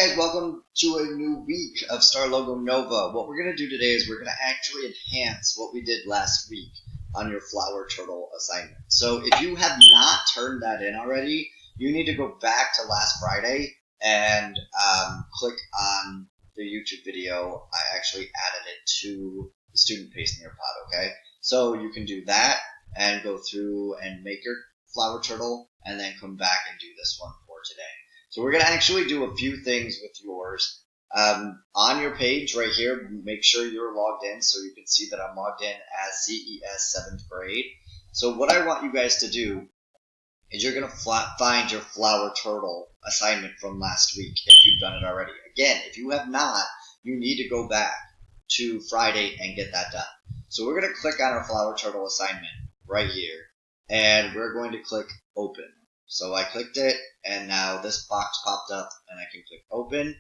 Guys, welcome to a new week of StarLogo Nova. What we're going to do today is we're going to actually enhance what we did last week on your flower turtle assignment. So if you have not turned that in already, you need to go back to last Friday and click on the YouTube video. I actually added it to the student paste in your pod, okay? So you can do that and go through and make your flower turtle and then come back and do this one for today. So we're going to actually do a few things with yours. On your page right here, make sure you're logged in so you can see that I'm logged in as CES 7th grade. So what I want you guys to do is you're going to find your flower turtle assignment from last week if you've done it already. Again, if you have not, you need to go back to Friday and get that done. So we're going to click on our flower turtle assignment right here, and we're going to click Open. So I clicked it, and now this box popped up, and I can click Open.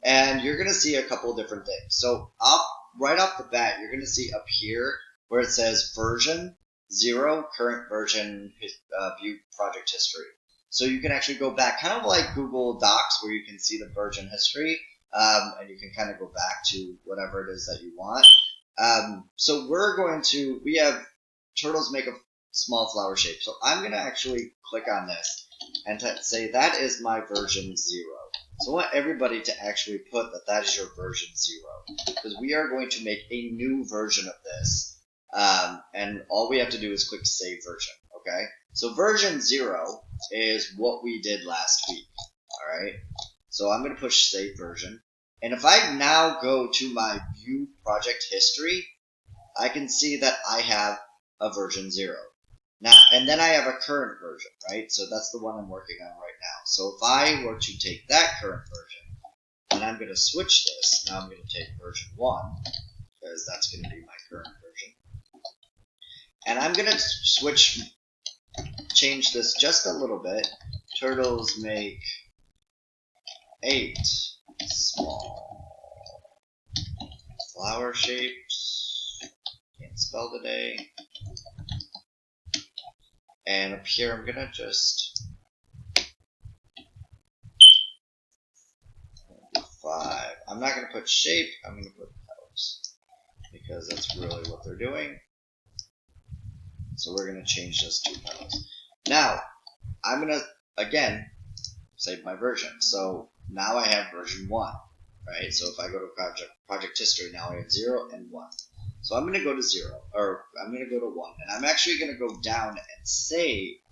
And you're going to see a couple different things. So right off the bat, you're going to see up here where it says Version 0, Current Version, View Project History. So you can actually go back, kind of like Google Docs, where you can see the version history, and you can kind of go back to whatever it is that you want. So we have turtles make a small flower shape. So I'm going to actually click on this and say that is my version 0. So I want everybody to actually put that is your version 0, because we are going to make a new version of this, and all we have to do is click Save Version, okay? So version 0 is what we did last week, all right? So I'm going to push Save Version, and if I now go to my View Project History, I can see that I have a version 0. Now, and then I have a current version, right? So that's the one I'm working on right now. So if I were to take that current version, and I'm going to switch this, now I'm going to take version 1, because that's going to be my current version. And I'm going to change this just a little bit. Turtles make 8 small flower shapes. Can't spell today. And up here, I'm gonna just do 5. I'm not gonna put shape, I'm gonna put petals, because that's really what they're doing. So we're gonna change this to petals. Now, I'm gonna, again, save my version. So now I have version 1, right? So if I go to project history, now I have 0 and 1. So I'm going to go to 0, or I'm going to go to 1, and I'm actually going to go down and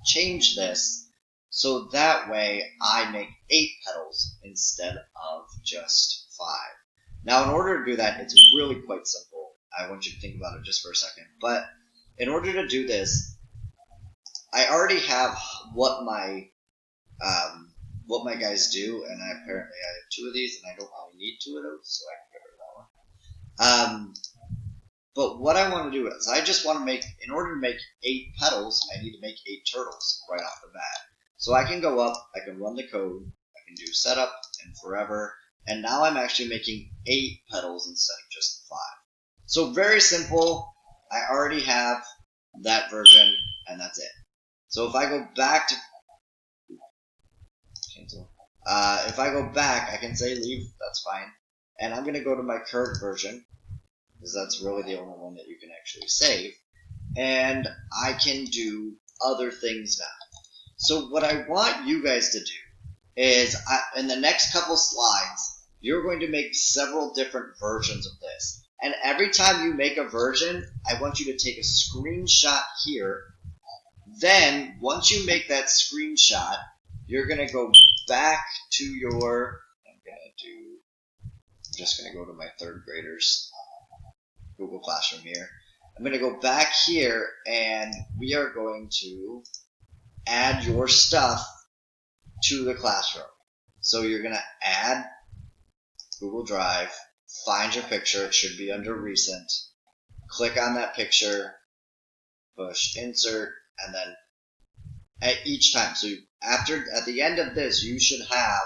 change this so that way I make 8 petals instead of just 5. Now, in order to do that, it's really quite simple. I want you to think about it just for a second. But in order to do this, I already have what my guys do, and apparently I have 2 of these, and I don't really need 2 of those, so I can get rid of that one. But what I want to do is I just want to make, in order to make 8 petals, I need to make 8 turtles right off the bat. So I can go up, I can run the code, I can do setup and forever, and now I'm actually making 8 petals instead of just 5. So very simple. I already have that version, and that's it. So if I go back to cancel, if I go back, I can say leave, that's fine. And I'm going to go to my current version, because that's really the only one that you can actually save, and I can do other things now. So what I want you guys to do is, in the next couple slides, you're going to make several different versions of this, and every time you make a version, I want you to take a screenshot here. Then, once you make that screenshot, you're going to go back to your, I'm just going to go to my 3rd graders Google Classroom here. I'm going to go back here, and we are going to add your stuff to the classroom. So you're going to add Google Drive, find your picture, it should be under Recent, click on that picture, push Insert, and then at each time. So at the end of this, you should have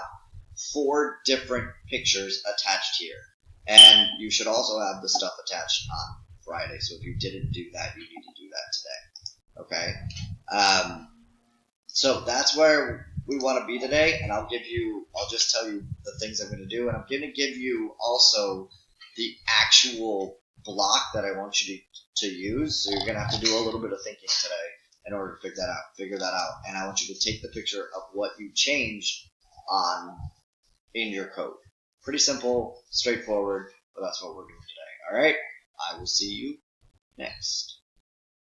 4 different pictures attached here. And you should also have the stuff attached on Friday. So if you didn't do that, you need to do that today. Okay? So that's where we want to be today, and I'll just tell you the things I'm going to do, and I'm going to give you also the actual block that I want you to use. So you're going to have to do a little bit of thinking today in order to figure that out. And I want you to take the picture of what you changed in your code. Pretty simple, straightforward, but that's what we're doing today. All right? I will see you next.